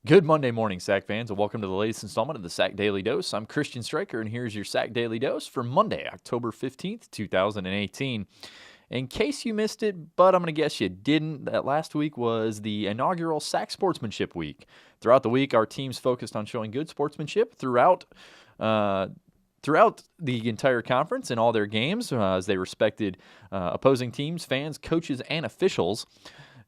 Good Monday morning, SAC fans, and welcome to the latest installment of the SAC Daily Dose. I'm Christian Stryker, and here's your SAC Daily Dose for Monday, October 15th, 2018. In case you missed it, but I'm going to guess you didn't, that last week was the inaugural SAC Sportsmanship Week. Throughout the week, our teams focused on showing good sportsmanship throughout the entire conference in all their games as they respected opposing teams, fans, coaches, and officials.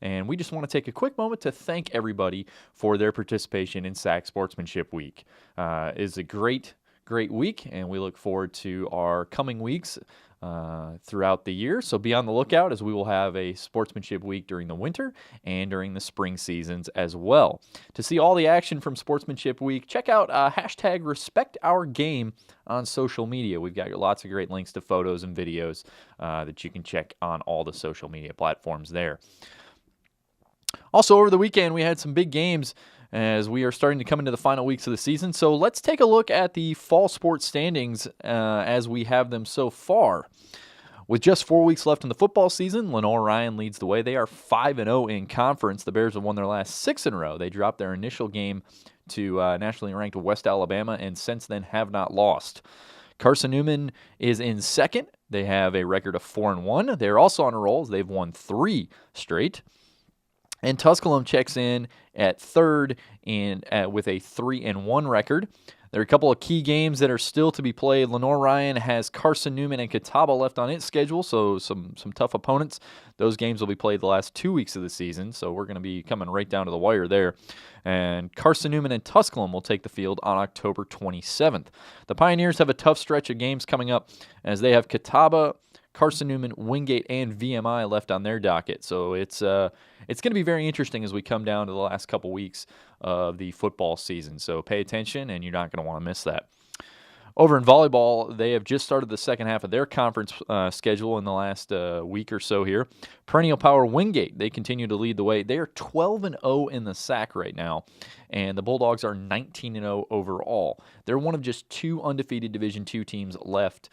And we just want to take a quick moment to thank everybody for their participation in SAC Sportsmanship Week. It's a great week, and we look forward to our coming weeks throughout the year. So be on the lookout, as we will have a Sportsmanship Week during the winter and during the spring seasons as well. To see all the action from Sportsmanship Week, check out hashtag #RespectOurGame on social media. We've got lots of great links to photos and videos that you can check on all the social media platforms there. Also, over the weekend, we had some big games as we are starting to come into the final weeks of the season. So let's take a look at the fall sports standings as we have them so far. With just 4 weeks left in the football season, Lenoir-Rhyne leads the way. They are 5-0 in conference. The Bears have won their last 6 in a row. They dropped their initial game to nationally ranked West Alabama and since then have not lost. Carson-Newman is in second. They have a record of 4-1. They're also on a roll. They've won 3 straight. And Tusculum checks in at third with a 3-1 record. There are a couple of key games that are still to be played. Lenoir-Rhyne has Carson-Newman and Catawba left on its schedule, so some tough opponents. Those games will be played the last 2 weeks of the season, so we're going to be coming right down to the wire there. And Carson-Newman and Tusculum will take the field on October 27th. The Pioneers have a tough stretch of games coming up as they have Catawba, Carson-Newman, Wingate, and VMI left on their docket. So it's going to be very interesting as we come down to the last couple weeks of the football season. So pay attention, and you're not going to want to miss that. Over in volleyball, they have just started the second half of their conference schedule in the last week or so here. Perennial Power Wingate, they continue to lead the way. They are 12-0 in the SAC right now, and the Bulldogs are 19-0 overall. They're one of just 2 undefeated Division II teams left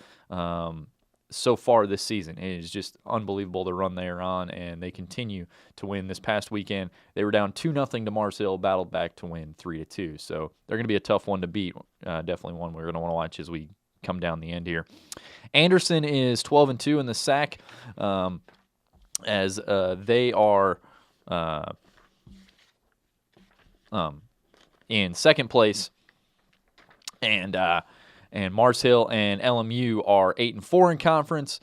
so far this season. It is just unbelievable the run they are on, and they continue to win. This past weekend, they were down 2-0 to Mars Hill, battled back to win 3-2. So they're going to be a tough one to beat. Definitely one we're going to want to watch as we come down the end here. Anderson is 12-2 in the SAC as they are in second place, and Mars Hill and LMU are 8-4 in conference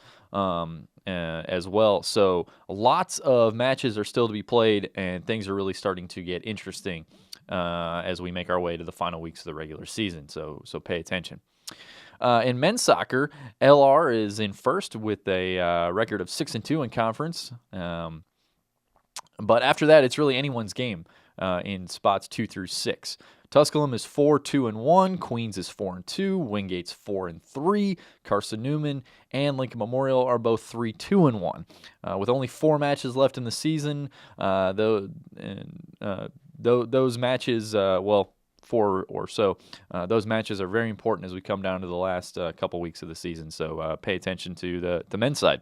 as well. So lots of matches are still to be played, and things are really starting to get interesting as we make our way to the final weeks of the regular season. So pay attention. In men's soccer, LR is in first with a record of 6-2 in conference. But after that, it's really anyone's game in spots 2 through 6. Tusculum is 4-2-1, Queens is 4-2, Wingate's 4-3, Carson-Newman and Lincoln Memorial are both 3-2-1. With only 4 matches left in the season, those matches, 4 or so, those matches are very important as we come down to the last couple weeks of the season. So pay attention to the men's side.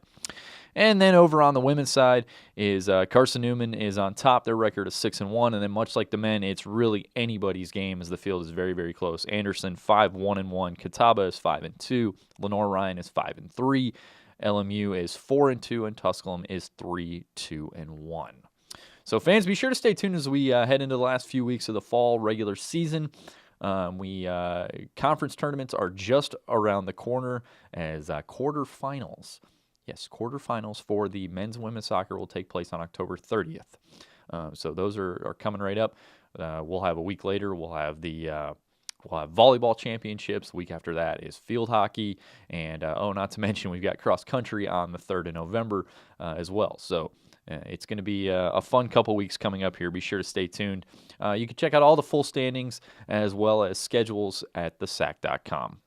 And then over on the women's side is Carson-Newman is on top. Their record is 6-1. And then much like the men, it's really anybody's game as the field is very, very close. Anderson 5-1-1. Catawba is 5-2. Lenoir-Rhyne is 5-3. LMU is 4-2. And Tusculum is 3-2-1. So fans, be sure to stay tuned as we head into the last few weeks of the fall regular season. Conference tournaments are just around the corner as quarterfinals. Yes, quarterfinals for the men's and women's soccer will take place on October 30th. So those are coming right up. We'll have a week later. We'll have volleyball championships. The week after that is field hockey. And, not to mention, we've got cross country on the 3rd of November as well. So it's going to be a fun couple weeks coming up here. Be sure to stay tuned. You can check out all the full standings as well as schedules at thesac.com.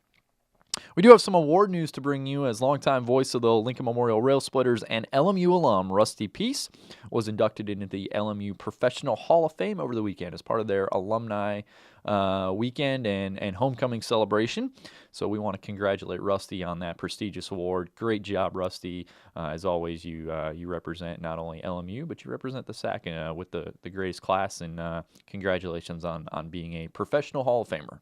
We do have some award news to bring you as longtime voice of the Lincoln Memorial Rail Splitters and LMU alum Rusty Peace was inducted into the LMU Professional Hall of Fame over the weekend as part of their alumni weekend and homecoming celebration. So we want to congratulate Rusty on that prestigious award. Great job, Rusty. As always, you represent not only LMU, but you represent the SAC with the greatest class, and congratulations on being a professional Hall of Famer.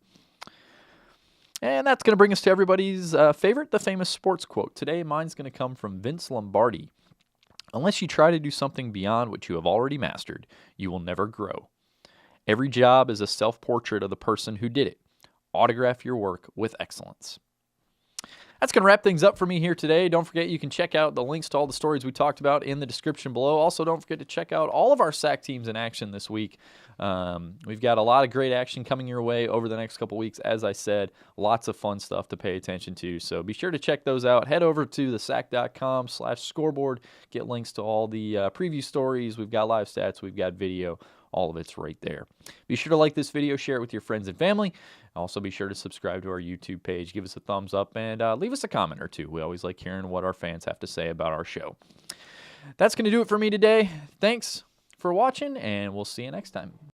And that's going to bring us to everybody's favorite, the famous sports quote. Today, mine's going to come from Vince Lombardi. Unless you try to do something beyond what you have already mastered, you will never grow. Every job is a self-portrait of the person who did it. Autograph your work with excellence. That's going to wrap things up for me here today. Don't forget you can check out the links to all the stories we talked about in the description below. Also, don't forget to check out all of our SAC teams in action this week. We've got a lot of great action coming your way over the next couple weeks. As I said, lots of fun stuff to pay attention to. So be sure to check those out. Head over to thesac.com/scoreboard. Get links to all the preview stories. We've got live stats. We've got video. All of it's right there. Be sure to like this video, share it with your friends and family. Also, be sure to subscribe to our YouTube page. Give us a thumbs up and leave us a comment or two. We always like hearing what our fans have to say about our show. That's going to do it for me today. Thanks for watching, and we'll see you next time.